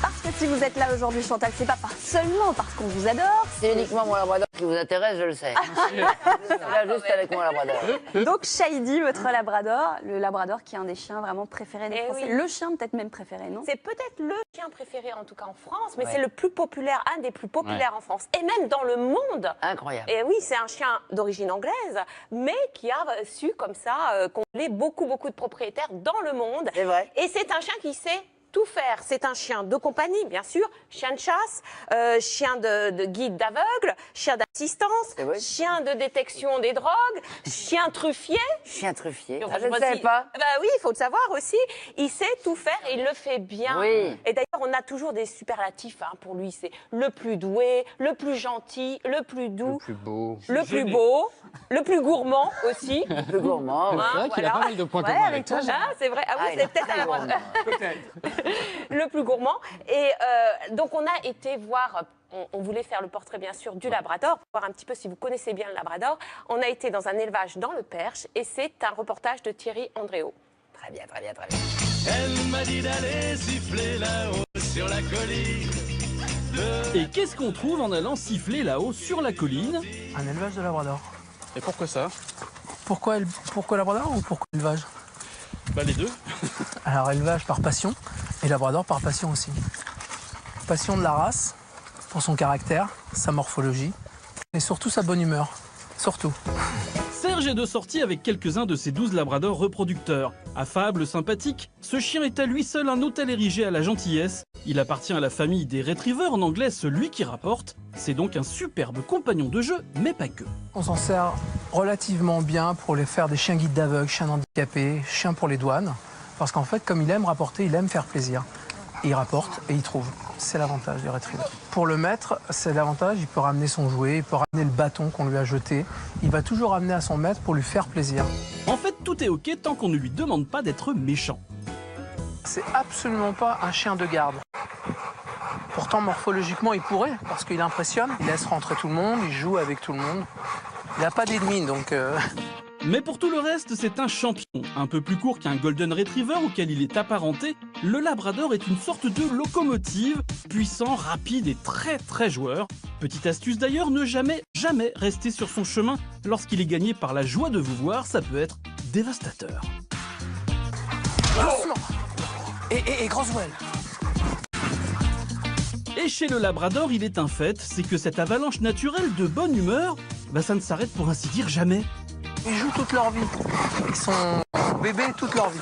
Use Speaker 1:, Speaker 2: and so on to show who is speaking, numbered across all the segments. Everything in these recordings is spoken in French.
Speaker 1: Parce que si vous êtes là aujourd'hui, Chantal, c'est pas seulement parce qu'on vous adore.
Speaker 2: C'est uniquement mon labrador qui vous intéresse, je le sais. Je suis là juste avec mon labrador.
Speaker 1: Donc Shady, votre labrador, le labrador qui est un des chiens vraiment préférés des Français.
Speaker 3: Oui.
Speaker 1: Le chien peut-être même préféré, non?
Speaker 3: C'est peut-être le chien préféré, en tout cas en France, mais c'est le plus populaire, un des plus populaires en France, et même dans le monde.
Speaker 2: Incroyable.
Speaker 3: Et oui, c'est un chien d'origine anglaise, mais qui a su comme ça combler beaucoup de propriétaires dans le monde.
Speaker 2: C'est vrai.
Speaker 3: Et c'est un chien qui sait tout faire. C'est un chien de compagnie, bien sûr, chien de chasse, chien de guide d'aveugle, chien d'assistance, chien de détection des drogues, chien truffier.
Speaker 2: Chien truffier.
Speaker 3: Enfin,
Speaker 2: Je ne savais pas.
Speaker 3: Bah oui, il faut le savoir aussi. Il sait tout faire et il le fait bien.
Speaker 2: Oui.
Speaker 3: Et d'ailleurs, on a toujours des superlatifs pour lui. C'est le plus doué, le plus gentil, le plus doux,
Speaker 4: Le plus beau.
Speaker 3: le plus beau, le plus gourmand aussi.
Speaker 2: Le plus gourmand.
Speaker 4: C'est vrai qu'il a pas mal de points communs avec toi.
Speaker 3: Ah, c'est vrai. Ah oui,
Speaker 2: il a
Speaker 3: c'est peut-être à la
Speaker 2: gourmand.
Speaker 3: le plus gourmand. Et donc, on a été voir, on voulait faire le portrait, bien sûr, du Labrador, pour voir un petit peu si vous connaissez bien le Labrador. On a été dans un élevage dans le Perche et c'est un reportage de Thierry Andréau.
Speaker 2: Très bien, très bien, très bien.
Speaker 5: Elle m'a dit d'aller siffler là-haut sur la colline.
Speaker 6: Et qu'est-ce qu'on trouve en allant siffler là-haut sur la colline?
Speaker 7: Un élevage de labrador.
Speaker 4: Et pourquoi ça?
Speaker 7: Pourquoi labrador ou pourquoi élevage?
Speaker 6: Bah les deux.
Speaker 7: Alors élevage par passion et labrador par passion aussi. Passion de la race, pour son caractère, sa morphologie et surtout sa bonne humeur. Surtout.
Speaker 6: Serge est de sortie avec quelques-uns de ses 12 labradors reproducteurs. Affable, sympathique, ce chien est à lui seul un hôtel érigé à la gentillesse. Il appartient à la famille des retrievers, en anglais celui qui rapporte. C'est donc un superbe compagnon de jeu, mais pas que.
Speaker 7: On s'en sert relativement bien pour les faire des chiens guides d'aveugles, chiens handicapés, chiens pour les douanes. Parce qu'en fait, comme il aime rapporter, il aime faire plaisir. Et il rapporte et il trouve. C'est l'avantage du retriever. Pour le maître, c'est l'avantage, il peut ramener son jouet, il peut ramener le bâton qu'on lui a jeté. Il va toujours ramener à son maître pour lui faire plaisir.
Speaker 6: En fait, tout est ok tant qu'on ne lui demande pas d'être méchant.
Speaker 7: C'est absolument pas un chien de garde. Pourtant, morphologiquement, il pourrait, parce qu'il impressionne. Il laisse rentrer tout le monde, il joue avec tout le monde. Il n'a pas d'ennemis, donc...
Speaker 6: Mais pour tout le reste, c'est un champion. Un peu plus court qu'un Golden Retriever auquel il est apparenté, le Labrador est une sorte de locomotive, puissant, rapide et très joueur. Petite astuce d'ailleurs, ne jamais rester sur son chemin lorsqu'il est gagné par la joie de vous voir, ça peut être dévastateur.
Speaker 7: Doucement. Et grosse voile.
Speaker 6: Et chez le Labrador, il est un fait, c'est que cette avalanche naturelle de bonne humeur, ça ne s'arrête pour ainsi dire jamais.
Speaker 7: Ils jouent toute leur vie. Ils sont bébés toute leur vie.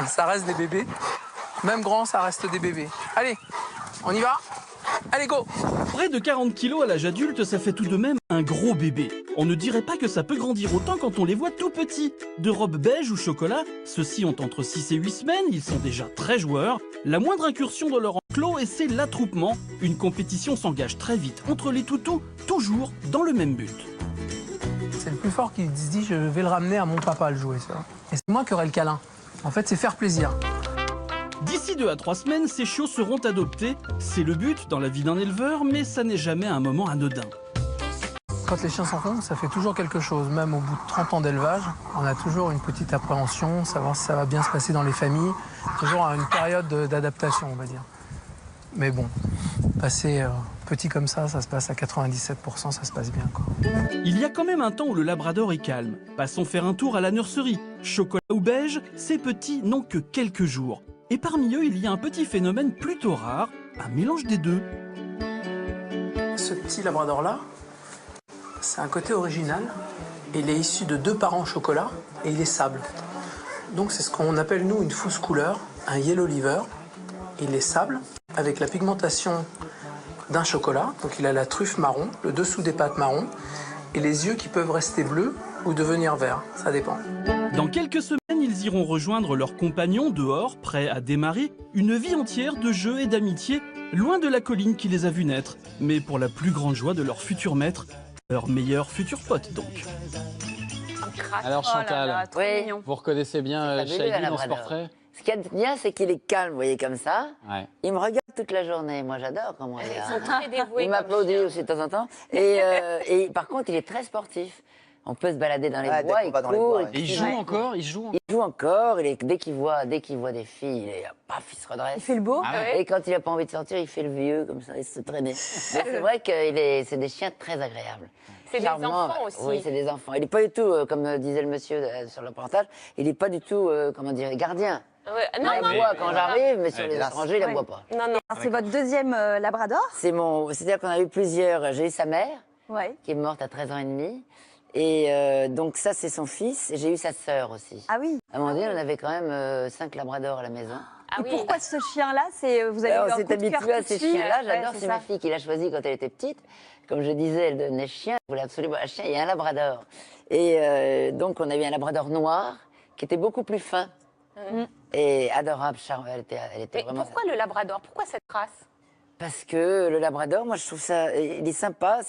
Speaker 7: Ça reste des bébés. Même grand, ça reste des bébés. Allez, on y va? Allez, go!
Speaker 6: Près de 40 kilos à l'âge adulte, ça fait tout de même un gros bébé. On ne dirait pas que ça peut grandir autant quand on les voit tout petits. De robe beige ou chocolat, ceux-ci ont entre 6 et 8 semaines, ils sont déjà très joueurs. La moindre incursion dans leur enclos et c'est l'attroupement. Une compétition s'engage très vite entre les toutous, toujours dans le même but.
Speaker 7: C'est le plus fort qui se dit je vais le ramener à mon papa à le jouer, ça. Et c'est moi qui aurai le câlin. En fait, c'est faire plaisir.
Speaker 6: D'ici 2 à 3 semaines, ces chiots seront adoptés. C'est le but dans la vie d'un éleveur, mais ça n'est jamais un moment anodin.
Speaker 7: Quand les chiens s'en font, ça fait toujours quelque chose. Même au bout de 30 ans d'élevage, on a toujours une petite appréhension, savoir si ça va bien se passer dans les familles. Toujours une période d'adaptation, on va dire. Mais bon, passer petit comme ça se passe à 97%, ça se passe bien, quoi.
Speaker 6: Il y a quand même un temps où le Labrador est calme. Passons faire un tour à la nurserie. Chocolat ou beige, ces petits n'ont que quelques jours. Et parmi eux, il y a un petit phénomène plutôt rare, un mélange des deux.
Speaker 7: Ce petit Labrador-là, c'est un côté original. Il est issu de 2 parents chocolat et il est sable. Donc c'est ce qu'on appelle, nous, une fausse couleur, un yellow liver. Il est sable, avec la pigmentation d'un chocolat. Donc il a la truffe marron, le dessous des pattes marron, et les yeux qui peuvent rester bleus ou devenir verts, ça dépend.
Speaker 6: Dans quelques semaines, ils iront rejoindre leurs compagnons dehors, prêts à démarrer une vie entière de jeux et d'amitié, loin de la colline qui les a vus naître, mais pour la plus grande joie de leur futur maître, leur meilleur futur pote donc.
Speaker 4: Alors Chantal,
Speaker 2: Oui.
Speaker 4: vous reconnaissez bien
Speaker 2: C'est fabuleux,
Speaker 4: Shady
Speaker 2: un
Speaker 4: dans ce
Speaker 2: labrador.
Speaker 4: portrait?
Speaker 2: Ce qu'il y a de bien, c'est qu'il est calme, vous voyez, comme ça.
Speaker 4: Ouais.
Speaker 2: Il me regarde toute la journée. Moi, j'adore comment il
Speaker 3: Ils
Speaker 2: est.
Speaker 3: sont très dévoués.
Speaker 2: Il
Speaker 3: comme
Speaker 2: m'applaudit
Speaker 3: chien.
Speaker 2: aussi de temps en temps. Et par contre, il est très sportif. On peut se balader dans les
Speaker 8: Ouais,
Speaker 2: bois,
Speaker 8: dès
Speaker 2: il
Speaker 8: qu'on va dans les
Speaker 2: court,
Speaker 8: bois, ouais.
Speaker 4: Et il joue encore, il joue.
Speaker 2: il joue encore. Dès qu'il voit des filles, paf, il se redresse.
Speaker 1: Il fait le beau.
Speaker 4: Ah ouais.
Speaker 2: Et quand il n'a pas envie de sortir, il fait le vieux, comme ça, il se traîne. Mais c'est vrai que c'est des chiens très agréables.
Speaker 3: C'est des
Speaker 2: Charmants.
Speaker 3: enfants aussi.
Speaker 2: Oui, c'est des enfants. Il n'est pas du tout, comme disait le monsieur sur le reportage, il n'est pas du tout, comment dire, gardien.
Speaker 3: Ouais. Non,
Speaker 2: Il
Speaker 3: non,
Speaker 2: aboie quand j'arrive, mais sur les
Speaker 8: hélas.
Speaker 2: étrangers, il n'aboie pas.
Speaker 3: non, non.
Speaker 1: Alors, c'est votre deuxième labrador.
Speaker 2: C'est-à-dire qu'on a eu plusieurs. J'ai eu sa mère,
Speaker 1: Ouais.
Speaker 2: qui est morte à 13 ans et demi. Et donc ça, c'est son fils. Et j'ai eu sa sœur aussi.
Speaker 1: Ah oui.
Speaker 2: À un moment donné, on avait quand même 5 labradors à la maison.
Speaker 3: Ah
Speaker 1: Et
Speaker 3: oui.
Speaker 1: pourquoi ce chien-là, vous avez eu
Speaker 2: On
Speaker 1: un
Speaker 2: s'est
Speaker 1: coup de cœur
Speaker 2: habitué à
Speaker 1: tout de
Speaker 2: ces
Speaker 1: suite.
Speaker 2: chiens-là.
Speaker 1: Ouais,
Speaker 2: J'adore, c'est ma
Speaker 1: ça.
Speaker 2: fille qui l'a choisi quand elle était petite. Comme je disais, elle devenait chien. Elle voulait absolument un chien et un labrador. Et donc, on a eu un labrador noir qui était beaucoup plus fin. Et adorable, charmante. Elle était
Speaker 3: Mais
Speaker 2: vraiment...
Speaker 3: pourquoi le labrador? Pourquoi cette race?
Speaker 2: Parce que le labrador, moi, je trouve ça... Il est sympa.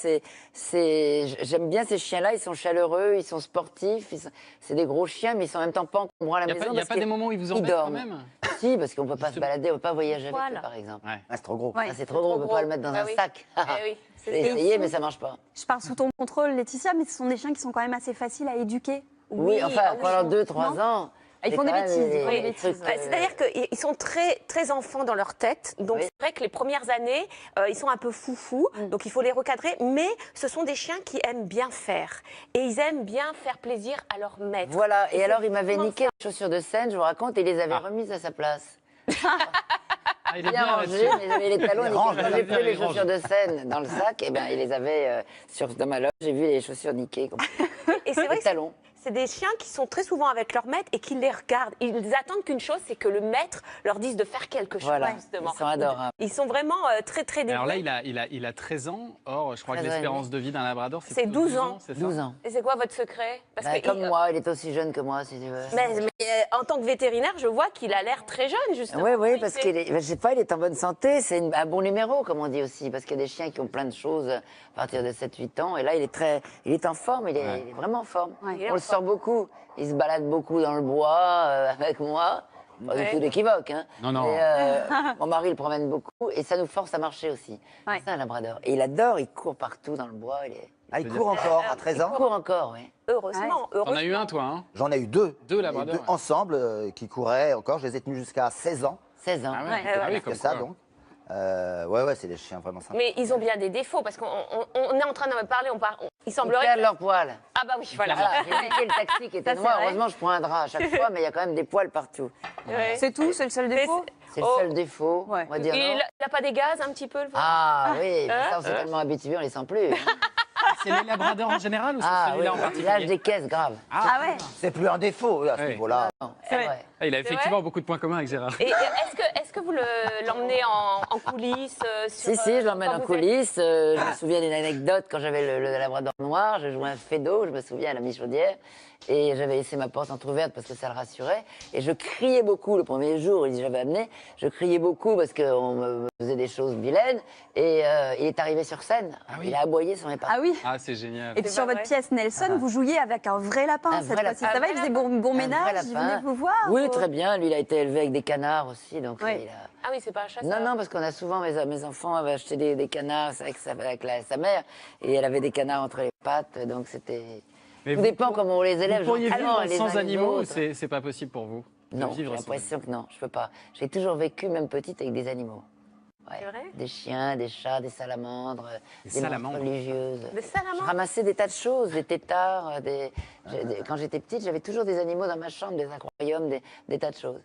Speaker 2: J'aime bien ces chiens-là. Ils sont chaleureux, ils sont sportifs. C'est des gros chiens, mais ils sont en même temps pas encombrants à la
Speaker 4: Il
Speaker 2: maison.
Speaker 4: n'y a
Speaker 2: parce
Speaker 4: pas des
Speaker 2: qu'ils-
Speaker 4: moments où ils vous
Speaker 2: ils
Speaker 4: embêtent quand
Speaker 2: dorment.
Speaker 4: même.
Speaker 2: Si, parce qu'on ne peut pas se
Speaker 4: Justement.
Speaker 2: balader, on ne peut pas voyager avec
Speaker 3: Voilà.
Speaker 2: eux, par exemple.
Speaker 4: Ouais.
Speaker 8: Ah, c'est trop gros.
Speaker 1: Ouais.
Speaker 2: Ça, c'est trop gros, on ne peut pas le mettre dans
Speaker 3: Ah
Speaker 2: un
Speaker 3: oui.
Speaker 2: sac.
Speaker 3: Eh oui, c'est
Speaker 2: J'ai
Speaker 3: ça.
Speaker 2: essayé, mais ça ne marche pas.
Speaker 1: Je pars sous ton contrôle, Laetitia, mais ce sont des chiens qui sont quand même assez faciles à éduquer.
Speaker 2: Oui, enfin,
Speaker 3: ah oui.
Speaker 2: pendant 2-3 ans.
Speaker 1: Ils
Speaker 2: c'est
Speaker 1: font des
Speaker 2: quand même
Speaker 1: bêtises, ils font des
Speaker 2: des
Speaker 1: bêtises.
Speaker 2: trucs,
Speaker 3: Bah, c'est-à-dire qu'ils sont très, très enfants dans leur tête. Donc,
Speaker 2: Oui.
Speaker 3: c'est vrai que les premières années, ils sont un peu foufous. Donc, il faut les recadrer. Mais ce sont des chiens qui aiment bien faire. Et ils aiment bien faire plaisir à leur maître.
Speaker 2: Voilà, et
Speaker 3: c'est
Speaker 2: alors il m'avait
Speaker 3: vraiment
Speaker 2: niqué les chaussures de scène, je vous raconte, et il les avait
Speaker 4: Ah.
Speaker 2: remises à sa place.
Speaker 4: Ah, il est
Speaker 2: Bien
Speaker 4: bien
Speaker 2: rangées,
Speaker 4: là-dessus.
Speaker 2: mais j'avais les talons,
Speaker 8: Il
Speaker 2: et
Speaker 8: range,
Speaker 2: quand
Speaker 8: il
Speaker 2: j'ai
Speaker 8: est
Speaker 2: pris les
Speaker 4: il range.
Speaker 2: chaussures de scène dans le sac, et ben il les avait dans ma loge, j'ai vu les chaussures niquées.
Speaker 3: Et c'est vrai
Speaker 2: Les
Speaker 3: que
Speaker 2: talons.
Speaker 3: c'est des chiens qui sont très souvent avec leur maître et qui les regardent. Ils attendent qu'une chose, c'est que le maître leur dise de faire quelque chose,
Speaker 2: Voilà,
Speaker 3: justement.
Speaker 2: ils sont adorables.
Speaker 3: Ils sont vraiment très, très dévoués.
Speaker 4: Alors là, il a 13 ans. Or, je crois que
Speaker 2: 13 ans et
Speaker 4: l'espérance de vie d'un labrador,
Speaker 3: C'est
Speaker 4: plutôt
Speaker 3: 12 ans.
Speaker 4: c'est ça
Speaker 2: 12 ans.
Speaker 3: Et c'est quoi votre secret? Parce
Speaker 2: Bah,
Speaker 3: que
Speaker 2: comme moi, il est aussi jeune que moi, si tu veux.
Speaker 3: Mais, en tant que vétérinaire, je vois qu'il a l'air très jeune, justement.
Speaker 2: Oui, oui,
Speaker 3: Oui,
Speaker 2: parce
Speaker 3: c'est-
Speaker 2: qu'il est, je sais pas, il est en bonne santé. C'est un bon numéro, comme on dit aussi, parce qu'il y a des chiens qui ont plein de choses à partir de 7-8 ans. Et là, il est en forme, il est vraiment en forme.
Speaker 1: Ouais.
Speaker 3: Il est
Speaker 2: On
Speaker 3: en
Speaker 2: le sort beaucoup. Il se balade beaucoup dans le bois avec moi. Pas du
Speaker 3: Ouais.
Speaker 2: tout d'équivoque, hein.
Speaker 4: Non, non.
Speaker 2: Mais, mon mari le promène beaucoup et ça nous force à marcher aussi.
Speaker 1: Ouais.
Speaker 2: C'est un labrador. Et il adore, il court partout dans le bois.
Speaker 8: Ah, il court encore à 13
Speaker 2: Il
Speaker 8: ans.
Speaker 2: court encore, oui.
Speaker 3: Heureusement,
Speaker 4: T'en
Speaker 3: heureusement.
Speaker 4: as eu un, toi, hein?
Speaker 8: J'en ai eu deux.
Speaker 4: Deux labradors,
Speaker 8: Et deux
Speaker 4: ouais.
Speaker 8: ensemble qui couraient encore. Je les ai tenus jusqu'à 16 ans.
Speaker 2: 16 ans.
Speaker 4: Ah ouais,
Speaker 1: Ouais,
Speaker 4: ah oui,
Speaker 8: Plus
Speaker 4: comme
Speaker 8: que ça,
Speaker 4: quoi.
Speaker 8: donc. Ouais, c'est des chiens vraiment sympas.
Speaker 3: Mais ils ont bien des défauts, parce qu'on est en train d'en parler, il
Speaker 2: Ils
Speaker 3: semblerait
Speaker 2: perdent
Speaker 3: que...
Speaker 2: leurs poils.
Speaker 3: Ah bah oui, voilà.
Speaker 2: Voilà, j'ai niqué le taxi qui était
Speaker 1: Ça, c'est
Speaker 2: noir.
Speaker 1: vrai.
Speaker 2: Heureusement, je prends un drap à chaque fois, mais il y a quand même des poils partout.
Speaker 3: Ouais.
Speaker 1: C'est tout, c'est le seul défaut.
Speaker 2: C'est le
Speaker 3: Oh.
Speaker 2: seul défaut,
Speaker 1: Ouais.
Speaker 2: on va dire.
Speaker 3: Il
Speaker 2: non.
Speaker 3: n'a pas des gaz un petit peu, le vent
Speaker 2: Ah oui, mais ça, on s'est tellement habitués, on les sent plus.
Speaker 4: C'est les labradors en général ou c'est
Speaker 2: Ah oui,
Speaker 4: celui-là en
Speaker 2: l'âge
Speaker 4: particulier
Speaker 2: des caisses, grave.
Speaker 1: Ah ouais.
Speaker 8: C'est plus un défaut à ce
Speaker 4: Ouais.
Speaker 8: niveau-là.
Speaker 2: Non,
Speaker 1: C'est vrai.
Speaker 2: vrai.
Speaker 4: Ah, il a
Speaker 3: C'est
Speaker 4: effectivement beaucoup de points communs avec Gérard.
Speaker 3: Et est-ce que vous l'emmenez en coulisses
Speaker 2: Si, si, je l'emmène
Speaker 3: quand
Speaker 2: en
Speaker 3: vous êtes-
Speaker 2: coulisses. Je me souviens d'une anecdote quand j'avais le labrador noir. Je jouais un fédo, je me souviens, à la Michaudière. Et j'avais laissé ma porte entrouverte parce que ça le rassurait. Et je criais beaucoup le premier jour, il j'avais amené. Je criais beaucoup parce qu'on me faisait des choses vilaines. Et il est arrivé sur scène.
Speaker 4: Ah oui.
Speaker 2: Il a aboyé son épargne.
Speaker 1: Ah oui.
Speaker 4: Ah, c'est génial.
Speaker 1: Et puis
Speaker 3: C'est
Speaker 1: sur
Speaker 3: pas
Speaker 1: votre
Speaker 3: vrai.
Speaker 1: pièce Nelson, vous jouiez avec un vrai lapin
Speaker 2: Un
Speaker 1: cette
Speaker 2: vrai
Speaker 1: fois-ci.
Speaker 2: lapin.
Speaker 1: Ça va,
Speaker 3: Un
Speaker 1: il
Speaker 3: vrai
Speaker 1: faisait bon
Speaker 2: Un
Speaker 1: ménage,
Speaker 2: vrai
Speaker 1: il
Speaker 2: lapin.
Speaker 1: venait vous voir.
Speaker 2: Oui,
Speaker 1: ou-
Speaker 2: très bien. Lui, il a été élevé avec des canards aussi. Donc
Speaker 1: Ouais.
Speaker 2: il a...
Speaker 3: Ah oui, c'est pas un chasseur.
Speaker 2: Non, non, parce qu'on a souvent, mes enfants avaient acheté des canards avec sa mère, et elle avait des canards entre les pattes, donc c'était...
Speaker 4: Mais
Speaker 2: Tout dépend comment on les élève.
Speaker 4: Vous pourriez
Speaker 2: gentiment,
Speaker 4: vivre
Speaker 2: les uns
Speaker 4: sans
Speaker 2: les
Speaker 4: animaux ou
Speaker 2: autres.
Speaker 4: c'est pas possible pour vous de
Speaker 2: Non, j'ai
Speaker 4: vivre sans
Speaker 2: l'impression que non, je peux pas. J'ai toujours vécu, même petite, avec des animaux. Ouais.
Speaker 3: C'est vrai
Speaker 2: Des chiens, des chats, des salamandres, des
Speaker 4: salamandres.
Speaker 2: monstres religieuses.
Speaker 3: Des
Speaker 2: Je
Speaker 3: salamandres.
Speaker 2: ramassais des tas de choses, des têtards, quand j'étais petite, j'avais toujours des animaux dans ma chambre, des aquariums, des tas de choses.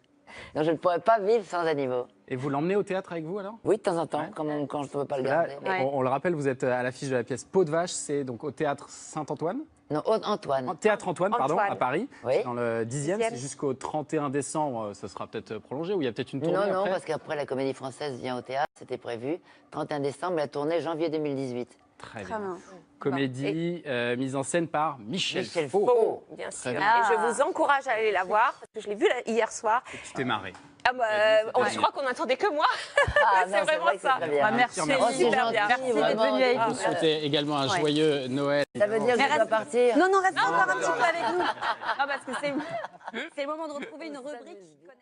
Speaker 2: Donc je ne pourrais pas vivre sans animaux.
Speaker 4: Et vous l'emmenez au théâtre avec vous alors?
Speaker 2: Oui, de temps en temps,
Speaker 4: Ouais.
Speaker 2: quand je ne peux pas le
Speaker 4: Là,
Speaker 2: garder.
Speaker 1: Ouais.
Speaker 4: on le rappelle, vous êtes à l'affiche de la pièce Peau de vache, c'est donc au théâtre Saint-Antoine.
Speaker 2: Non, Antoine.
Speaker 4: Théâtre Antoine, pardon,
Speaker 3: Antoine.
Speaker 4: à Paris,
Speaker 2: Oui.
Speaker 4: dans le 10e.
Speaker 3: 10e.
Speaker 4: C'est jusqu'au 31 décembre, ça sera peut-être prolongé ou il y a peut-être une tournée
Speaker 2: Non, non,
Speaker 4: après
Speaker 2: parce qu'après la Comédie Française vient au théâtre, c'était prévu. 31 décembre, la tournée janvier 2018.
Speaker 4: Très
Speaker 1: Très
Speaker 4: bien.
Speaker 1: bien.
Speaker 4: Comédie mise en scène par Michel,
Speaker 2: Michel
Speaker 4: Faux.
Speaker 2: Faux.
Speaker 3: Bien sûr.
Speaker 4: Très
Speaker 3: Et
Speaker 4: bien.
Speaker 3: je vous encourage à aller la voir, parce que je l'ai vue hier soir.
Speaker 4: Tu t'es marré.
Speaker 3: Ah bah, je crois qu'on n'entendait que moi.
Speaker 2: Ah,
Speaker 3: C'est
Speaker 2: non,
Speaker 3: vraiment
Speaker 2: vrai que c'est
Speaker 3: ça.
Speaker 2: très bien.
Speaker 1: Ouais, merci.
Speaker 2: Oh, c'est
Speaker 3: Super
Speaker 2: gentil,
Speaker 3: bien.
Speaker 1: Merci d'être
Speaker 2: vraiment.
Speaker 1: venu avec
Speaker 4: Je
Speaker 1: nous.
Speaker 4: vous souhaitez également un
Speaker 1: Ouais.
Speaker 4: joyeux Noël.
Speaker 2: Ça veut dire que
Speaker 1: Mais
Speaker 2: je dois
Speaker 1: reste-
Speaker 2: partir.
Speaker 1: Non, non, reste encore un petit peu avec nous. Ah, parce que c'est le moment de retrouver une rubrique qui connaît.